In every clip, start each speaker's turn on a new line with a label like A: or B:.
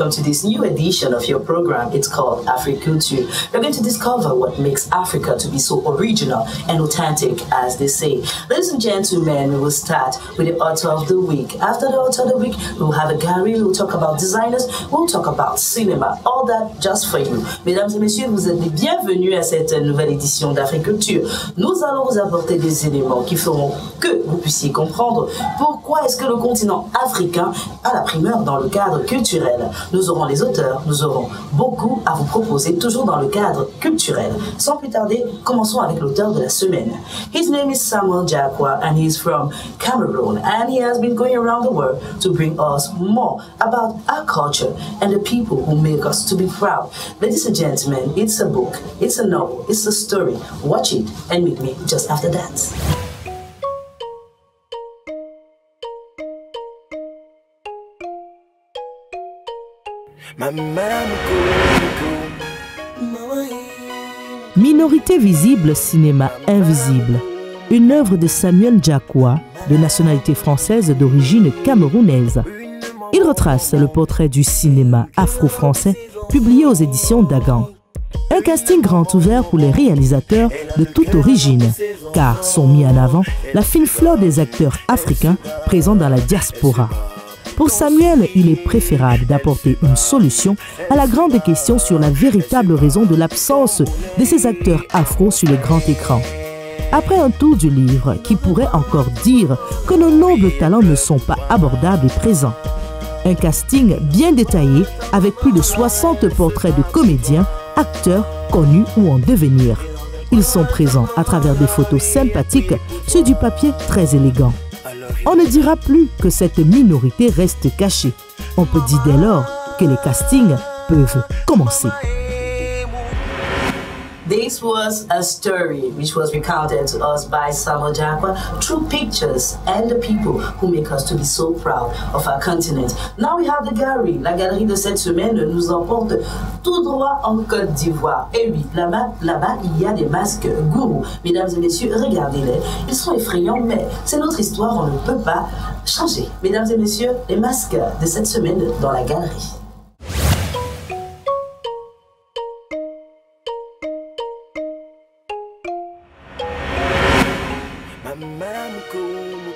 A: welcome to this new edition of your program. It's called Africulture. We're going to discover what makes Africa to be so original and authentic, as they say. Ladies and gentlemen, we will start with the author of the week. After the author of the week, we will have a gallery, we will talk about designers, we'll talk about cinema. All that just for you. Mesdames et messieurs, vous êtes les bienvenus à cette nouvelle édition d'Africulture. Nous allons vous apporter des éléments qui feront que vous puissiez comprendre pourquoi est-ce que le continent africain a la primeur dans le cadre culturel. Nous aurons les auteurs, nous aurons beaucoup à vous proposer, toujours dans le cadre culturel. Sans plus tarder, commençons avec l'auteur de la semaine. His name is Samuel Jakwa and he is from Cameroon, and he has been going around the world to bring us more about our culture and the people who make us to be proud. Ladies and gentlemen, it's a book, it's a novel, it's a story. Watch it and meet me just after that.
B: Minorité visible, cinéma invisible. Une œuvre de Samuel Jakwa, de nationalité française d'origine camerounaise. Il retrace le portrait du cinéma afro-français publié aux éditions Dagan. Un casting grand ouvert pour les réalisateurs de toute origine, car sont mis en avant la fine fleur des acteurs africains présents dans la diaspora. Pour Samuel, il est préférable d'apporter une solution à la grande question sur la véritable raison de l'absence de ces acteurs afro sur le grand écran. Après un tour du livre qui pourrait encore dire que nos nobles talents ne sont pas abordables et présents. Un casting bien détaillé avec plus de 60 portraits de comédiens, acteurs connus ou en devenir. Ils sont présents à travers des photos sympathiques sur du papier très élégant. On ne dira plus que cette minorité reste cachée. On peut dire dès lors que les castings peuvent commencer.
A: This was a story which was recounted to us by Samuel Jakwa through pictures and the people who make us to be so proud of our continent. Now we have the gallery. La galerie de cette semaine nous emporte tout droit en Côte d'Ivoire. Et oui, là-bas, il y a des masques gourous. Mesdames et messieurs, regardez-les. Ils sont effrayants, mais c'est notre histoire, on ne peut pas changer. Mesdames et messieurs, les masques de cette semaine dans la galerie.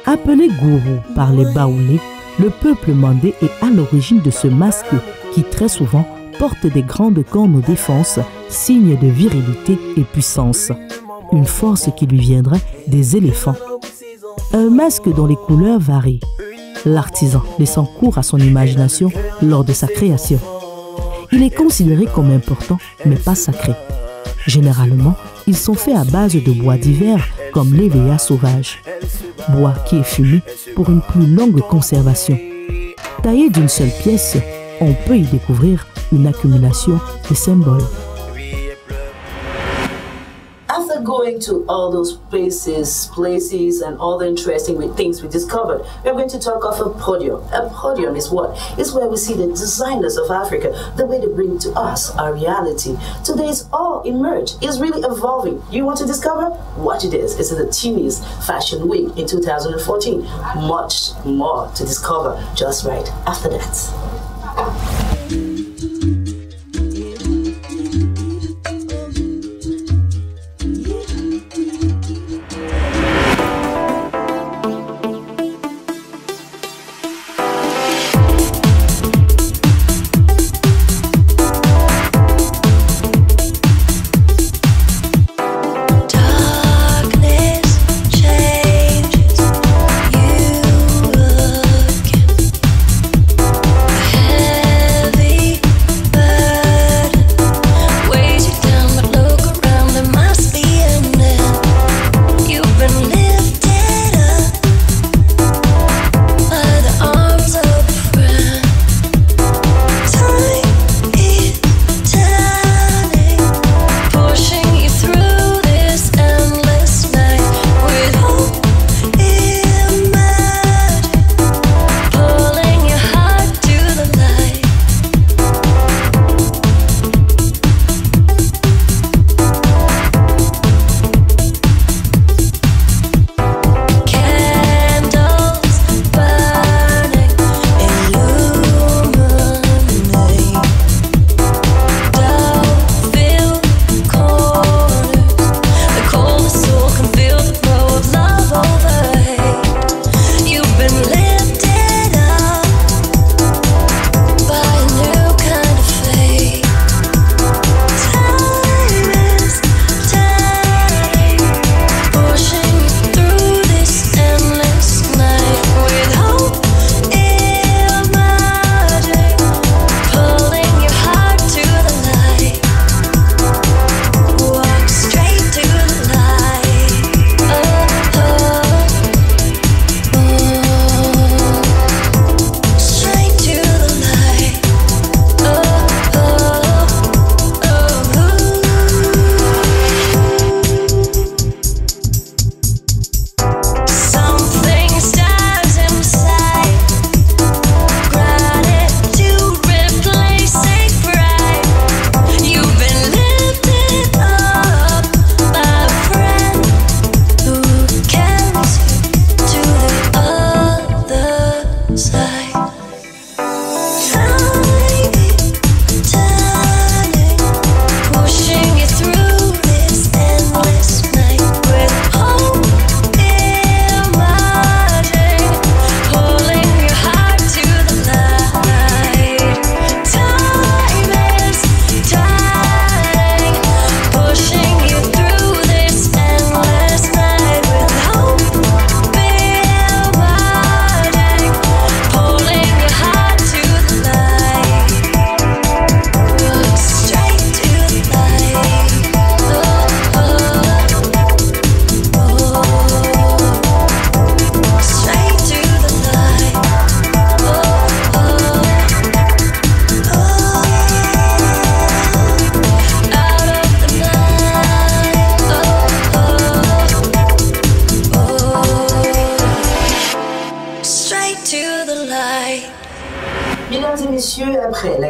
B: Appelé gourou par les Baoulés, le peuple mandé est à l'origine de ce masque qui très souvent porte des grandes cornes aux défenses, signe de virilité et puissance. Une force qui lui viendrait des éléphants. Un masque dont les couleurs varient. L'artisan laissant cours à son imagination lors de sa création. Il est considéré comme important, mais pas sacré. Généralement, ils sont faits à base de bois divers comme l'hévéa sauvage. Bois qui est fumé pour une plus longue conservation. Taillé d'une seule pièce, on peut y découvrir une accumulation de symboles.
A: After going to all those places and all the interesting things we discovered, we're going to talk of a podium. A podium is what? It's where we see the designers of Africa, the way they bring to us our reality. Today's all emerged. It's really evolving. You want to discover? Watch it is. It's the Tunis Fashion Week in 2014. Much more to discover just right after that.
C: Changes you look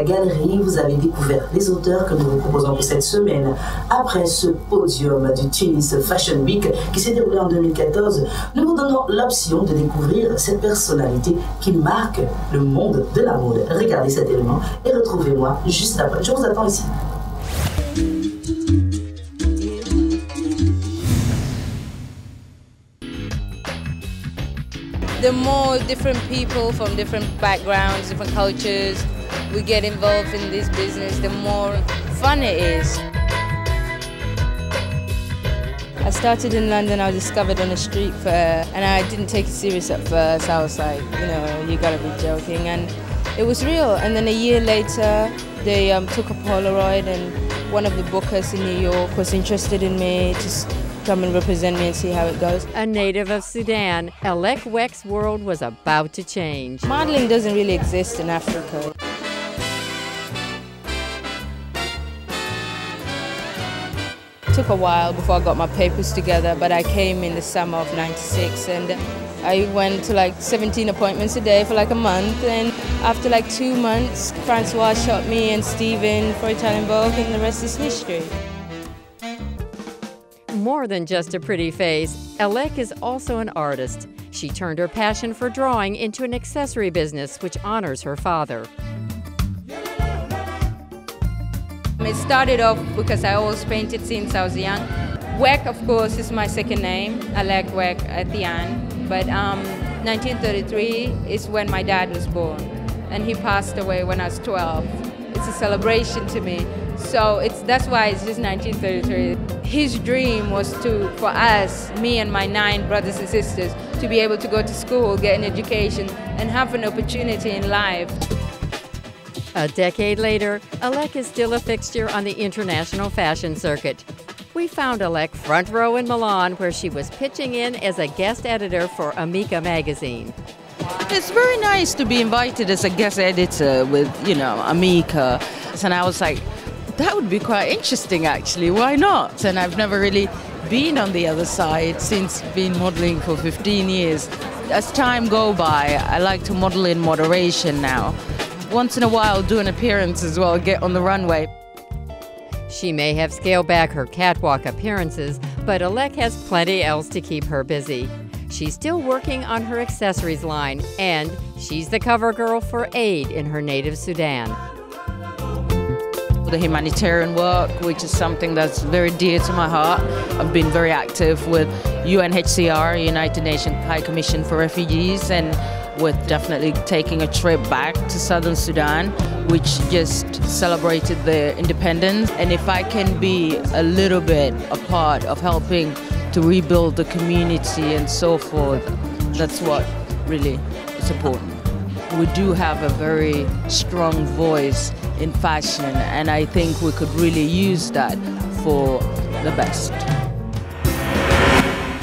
A: la galerie, vous avez découvert les auteurs que nous vous proposons pour cette semaine. Après ce podium du Tunis Fashion Week qui s'est déroulé en 2014, nous vous donnons l'option de découvrir cette personnalité qui marque le monde de la mode. Regardez cet élément et retrouvez-moi juste après. Je vous attends ici.
C: The more different people from different backgrounds, different cultures, we get involved in this business, the more fun it is. I started in London, I was discovered on a street fair, and I didn't take it serious at first. I was like, you know, you gotta be joking, and it was real. And then a year later, they took a Polaroid, and one of the bookers in New York was interested in me to come and represent me and see how it goes.
D: A native of Sudan, Alek Wek's world was about to change.
C: Modeling doesn't really exist in Africa. It took a while before I got my papers together, but I came in the summer of '96 and I went to like 17 appointments a day for like a month, and after like 2 months, Francois shot me and Steven for Italian Vogue, and the rest is history.
D: More than just a pretty face, Alek is also an artist. She turned her passion for drawing into an accessory business which honors her father.
C: It started off because I always painted since I was young. Wek, of course, is my second name, Alek Wek at the end. But 1933 is when my dad was born, and he passed away when I was 12. It's a celebration to me. So that's why it's just 1933. His dream was for us, me and my 9 brothers and sisters, to be able to go to school, get an education, and have an opportunity in life.
D: A decade later, Alek is still a fixture on the international fashion circuit. We found Alek front row in Milan, where she was pitching in as a guest editor for Amica magazine.
E: It's very nice to be invited as a guest editor with, you know, Amica. And I was like, that would be quite interesting, actually. Why not? And I've never really been on the other side since being modeling for 15 years. As time goes by, I like to model in moderation now. Once in a while, do an appearance as well, get on the runway.
D: She may have scaled back her catwalk appearances, but Alek has plenty else to keep her busy. She's still working on her accessories line, and she's the cover girl for AID in her native Sudan.
E: The humanitarian work, which is something that's very dear to my heart. I've been very active with UNHCR, United Nations High Commission for Refugees, and we're definitely taking a trip back to Southern Sudan, which just celebrated their independence. And if I can be a little bit a part of helping to rebuild the community and so forth, that's what really is important. We do have a very strong voice in fashion, and I think we could really use that for the best.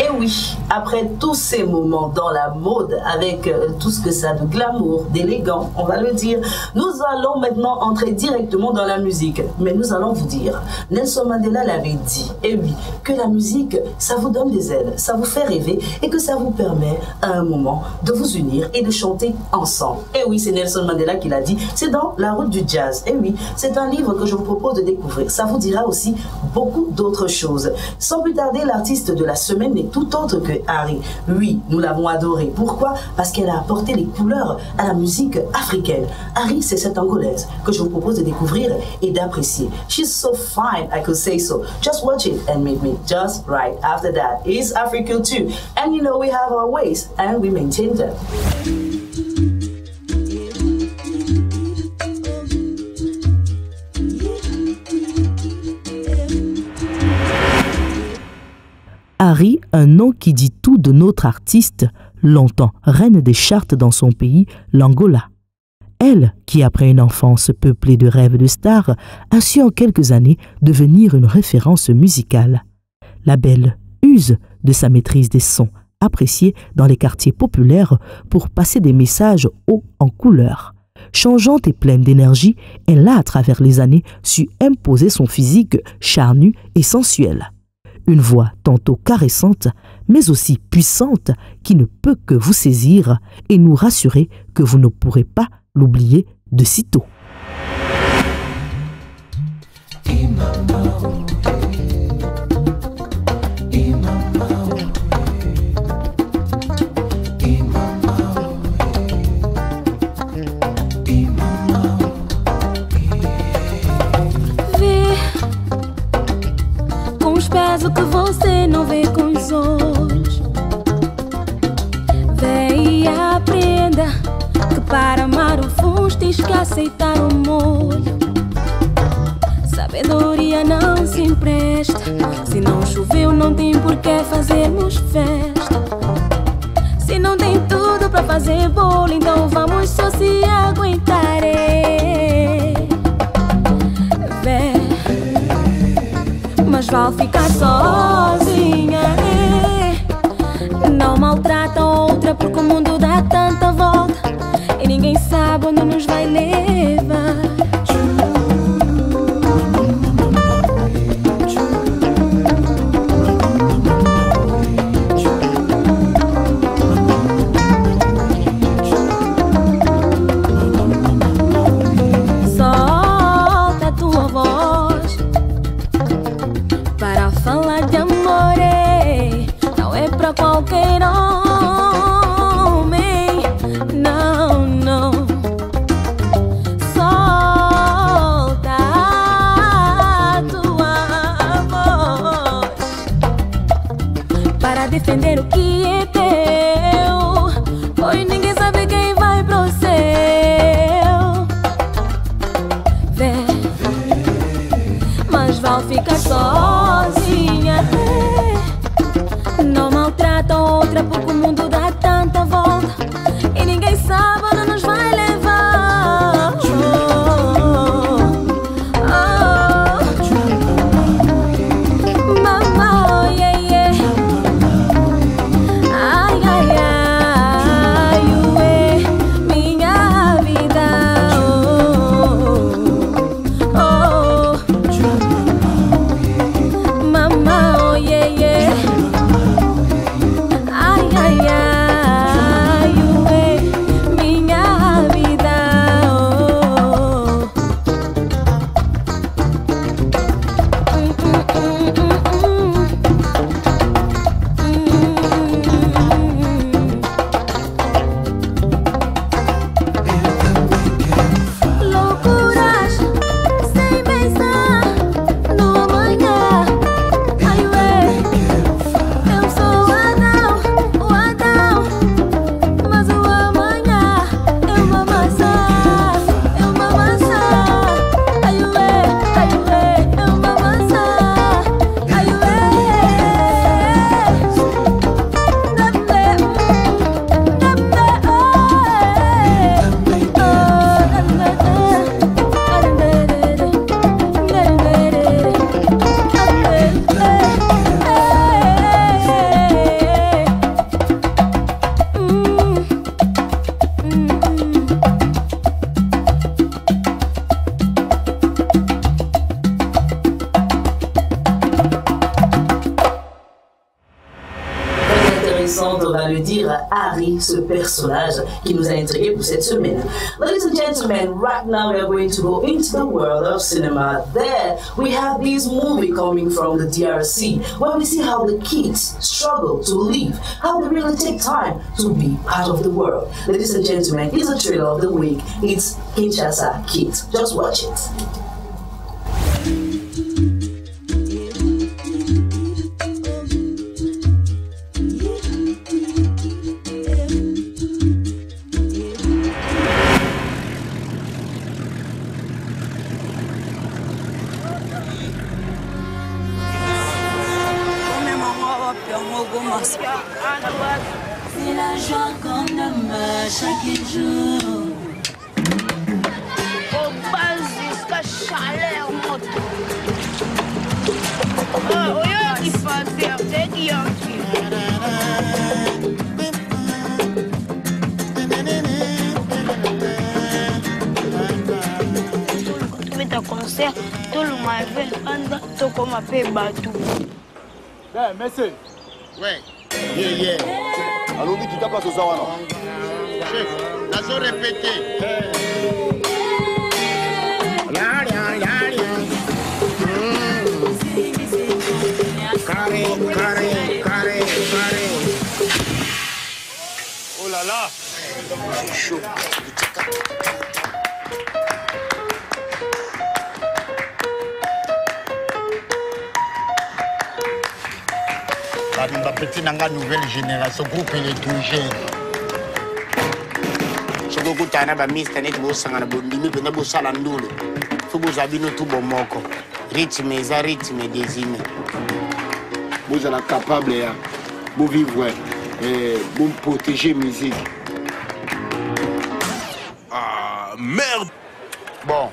A: Et oui, après tous ces moments dans la mode, avec tout ce que ça a de glamour, d'élégant, on va le dire, nous allons maintenant entrer directement dans la musique. Mais nous allons vous dire, Nelson Mandela l'avait dit, et oui, que la musique, ça vous donne des ailes, ça vous fait rêver et que ça vous permet à un moment de vous unir et de chanter ensemble. Et oui, c'est Nelson Mandela qui l'a dit, c'est dans La Route du Jazz. Et oui, c'est un livre que je vous propose de découvrir. Ça vous dira aussi beaucoup d'autres choses. Sans plus tarder, l'artiste de la semaine n'est tout autre que Harry. Oui, nous l'avons adorée. Pourquoi? Parce qu'elle a apporté les couleurs à la musique africaine. Harry, c'est cette Angolaise que je vous propose de découvrir et d'apprécier. She's so fine, I could say so. Just watch it and meet me just right after that. It's Africa too. And you know we have our ways and we maintain them.
B: Harry, un nom qui dit tout de notre artiste, longtemps reine des charts dans son pays, l'Angola. Elle, qui après une enfance peuplée de rêves de stars, a su en quelques années devenir une référence musicale. La belle use de sa maîtrise des sons, appréciée dans les quartiers populaires pour passer des messages hauts en couleur. Changeante et pleine d'énergie, elle a à travers les années su imposer son physique charnu et sensuel. Une voix tantôt caressante, mais aussi puissante, qui ne peut que vous saisir et nous rassurer que vous ne pourrez pas l'oublier de sitôt.
F: O que você não vê com os olhos. Vê e aprenda que para amar o fundo tens que aceitar o molho. Sabedoria não se empresta. Se não choveu não tem por que fazermos festa. Se não tem tudo para fazer bolo, então vamos só se aguentar. Vê, mas vale ficar sozinha. Não maltrata outra porque o mundo dá tanta volta e ninguém sabe onde nos vai levar. Solta a tua voz para falar de amor. Não é pra qualquer homem, não, não. Solta a tua voz para defender o que é teu, pois ninguém sabe quem vai pro céu. Vê, mas vale ficar sozinha. Não maltrata outra porque o mundo dá tanta volta e ninguém sabe onde nos vai levar. Mamá, yeah, yeah. Ai, ai, ai, ué, minha vida. Mamá, oh, yeah, yeah. Ai, ai, ai, ué, minha vida. Loucuras sem pensar no amanhã. Ai, ué, eu sou o Adão, mas o amanhã é uma maçã, é uma maçã. Ai, ué, é uma maçã. Ai, ué,
A: On va le dire à Harry, ce personnage qui nous a intrigués pour cette semaine. Ladies and gentlemen, right now we are going to go into the world of cinema. There we have this movie coming from the DRC where we see how the kids struggle to live, how they really take time to be part of the world. Ladies and gentlemen, it's a trailer of the week. It's Kinshasa Kids. Just watch it.
F: C'est la joie qu'on demeure chaque jour.
G: Au bas jusqu'à chaleur moto. Oh, il faut faire des guillotis. Quand tu fais ta concert, tout le monde veut prendre tout comme un peu bateau.
H: Ben, monsieur.
I: Ouais. Yeah.
H: Allons-y, tu tapes à ce soir, non?
I: Chef, la zone répétée. Oh là là. C'est chaud. La petite nouvelle génération, groupe il est tout jeune. Ce que vous avez dit, c'est que vous avez dit que vous avez dit que vous avez dit que vous rythme désigné. Vous êtes capable de vivre et de protéger la musique. Ah merde! Bon.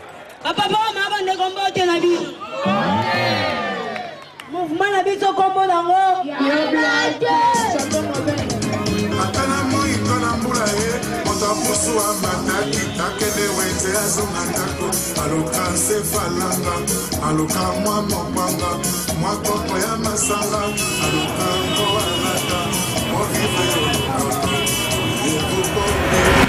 F: Mouvement la bise au combo d'ango.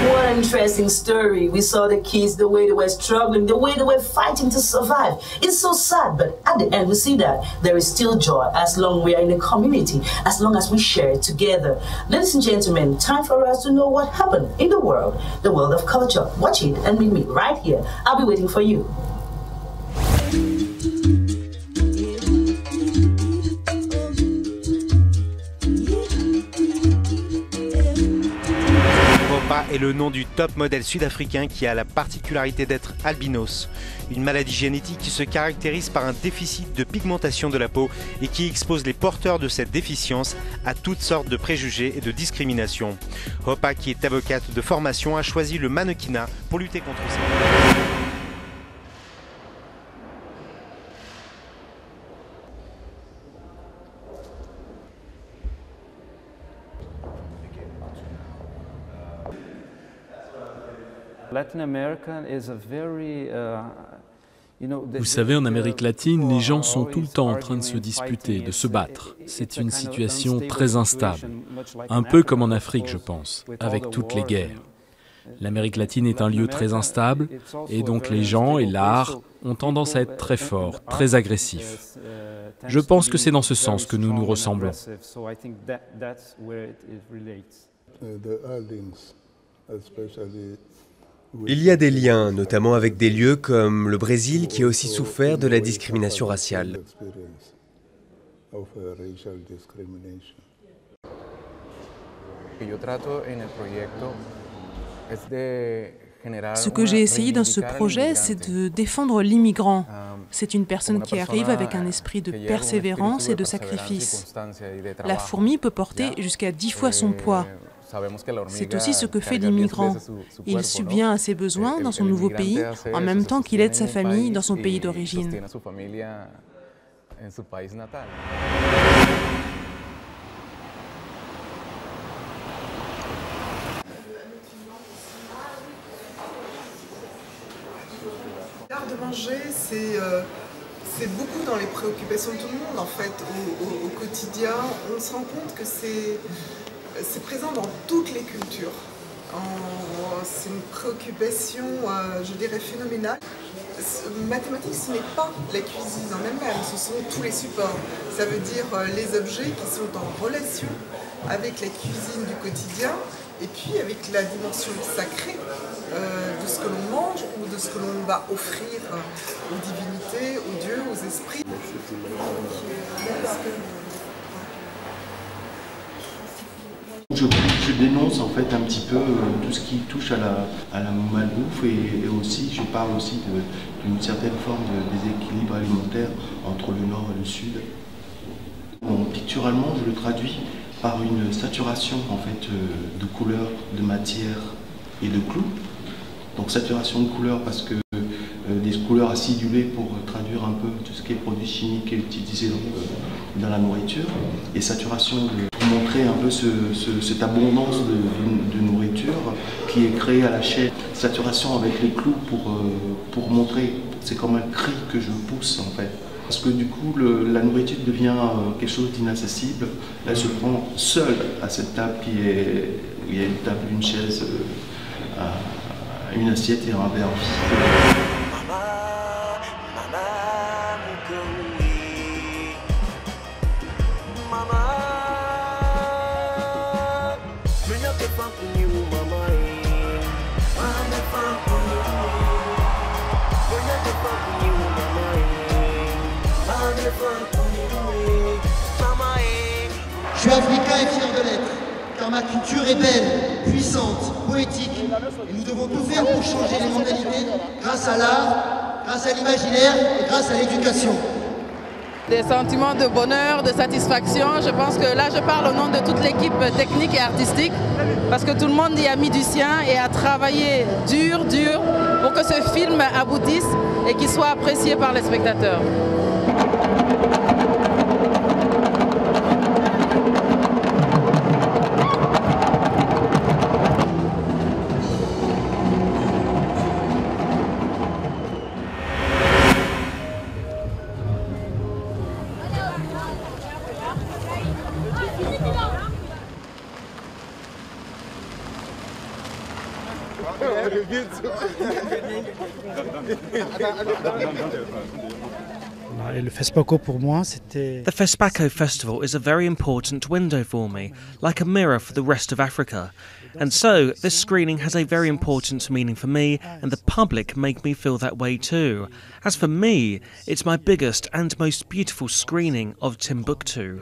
A: What an interesting story. We saw the kids, the way they were struggling, the way they were fighting to survive. It's so sad, but at the end we see that there is still joy as long as we are in a community, as long as we share it together. Ladies and gentlemen, time for us to know what happened in the world of culture. Watch it and meet me right here. I'll be waiting for you.
J: Hopa est le nom du top modèle sud-africain qui a la particularité d'être albinos, une maladie génétique qui se caractérise par un déficit de pigmentation de la peau et qui expose les porteurs de cette déficience à toutes sortes de préjugés et de discriminations. Hopa, qui est avocate de formation, a choisi le mannequinat pour lutter contre ça.
K: Vous savez, en Amérique latine, les gens sont tout le temps en train de se disputer, de se battre. C'est une situation très instable, un peu comme en Afrique, je pense, avec toutes les guerres. L'Amérique latine est un lieu très instable, et donc les gens et l'art ont tendance à être très forts, très agressifs. Je pense que c'est dans ce sens que nous nous ressemblons.
L: Il y a des liens, notamment avec des lieux comme le Brésil qui a aussi souffert de la discrimination raciale.
M: Ce que j'ai essayé dans ce projet, c'est de défendre l'immigrant. C'est une personne qui arrive avec un esprit de persévérance et de sacrifice. La fourmi peut porter jusqu'à 10 fois son poids. C'est aussi ce que fait l'immigrant. Il subvient à ses besoins dans son nouveau pays, en même temps qu'il aide sa famille dans son pays d'origine.
N: L'art de manger, c'est beaucoup dans les préoccupations de tout le monde, en fait, au quotidien. On se rend compte que c'est présent dans toutes les cultures. C'est une préoccupation, je dirais, phénoménale. Mathématiques, ce n'est pas la cuisine en elle-même, ce sont tous les supports. Ça veut dire les objets qui sont en relation avec la cuisine du quotidien et puis avec la dimension sacrée de ce que l'on mange ou de ce que l'on va offrir aux divinités, aux dieux, aux esprits.
O: Je dénonce en fait un petit peu tout ce qui touche à la malbouffe et aussi je parle aussi d'une certaine forme de déséquilibre alimentaire entre le nord et le sud. Bon, picturalement, je le traduis par une saturation en fait de couleurs, de matière et de clous. Donc saturation de couleurs parce que des couleurs acidulées pour traduire un peu tout ce qui est produit chimique et utilisé dans la nourriture, et saturation pour montrer un peu cette abondance de nourriture qui est créée à la chaîne. Saturation avec les clous pour montrer, c'est comme un cri que je pousse en fait. Parce que du coup, la nourriture devient quelque chose d'inaccessible. Elle se prend seule à cette table où il y a une table, une chaise, une assiette et un verre.
P: Je suis africain et fier de l'être, car ma culture est belle, puissante, poétique, et nous devons tout faire pour changer les mentalités grâce à l'art, grâce à l'imaginaire et grâce à l'éducation.
E: Des sentiments de bonheur, de satisfaction. Je pense que là, je parle au nom de toute l'équipe technique et artistique, parce que tout le monde y a mis du sien et a travaillé dur pour que ce film aboutisse et qu'il soit apprécié par les spectateurs.
Q: The FESPACO Festival is a very important window for me, like a mirror for the rest of Africa. And so, this screening has a very important meaning for me, and the public make me feel that way too. As for me, it's my biggest and most beautiful screening of Timbuktu.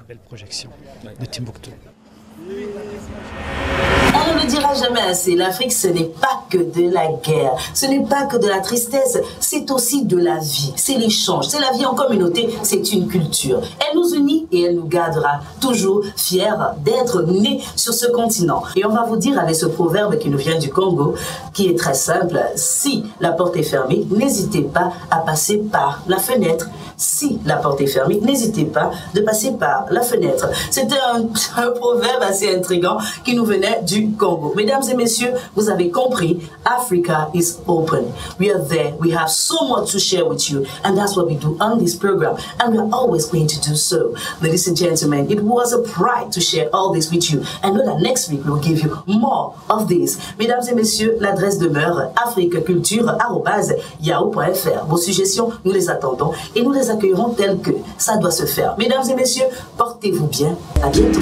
A: On ne le dira jamais assez, l'Afrique ce n'est pas que de la guerre, ce n'est pas que de la tristesse, c'est aussi de la vie, c'est l'échange, c'est la vie en communauté, c'est une culture. Elle nous unit et elle nous gardera toujours fiers d'être nés sur ce continent. Et on va vous dire avec ce proverbe qui nous vient du Congo, qui est très simple, si la porte est fermée, n'hésitez pas à passer par la fenêtre. Si la porte est fermée, n'hésitez pas de passer par la fenêtre. C'était un proverbe assez intriguant qui nous venait du Congo. Mesdames et messieurs, vous avez compris, Africa is open. We are there. We have so much to share with you. And that's what we do on this program. And we are always going to do so. Ladies and gentlemen, it was a pride to share all this with you. And know that next week we will give you more of this. Mesdames et messieurs, l'adresse demeure afriqueculture@yahoo.fr. Vos suggestions, nous les attendons et nous les accueillerons telles que ça doit se faire. Mesdames et messieurs, portez-vous bien. À bientôt.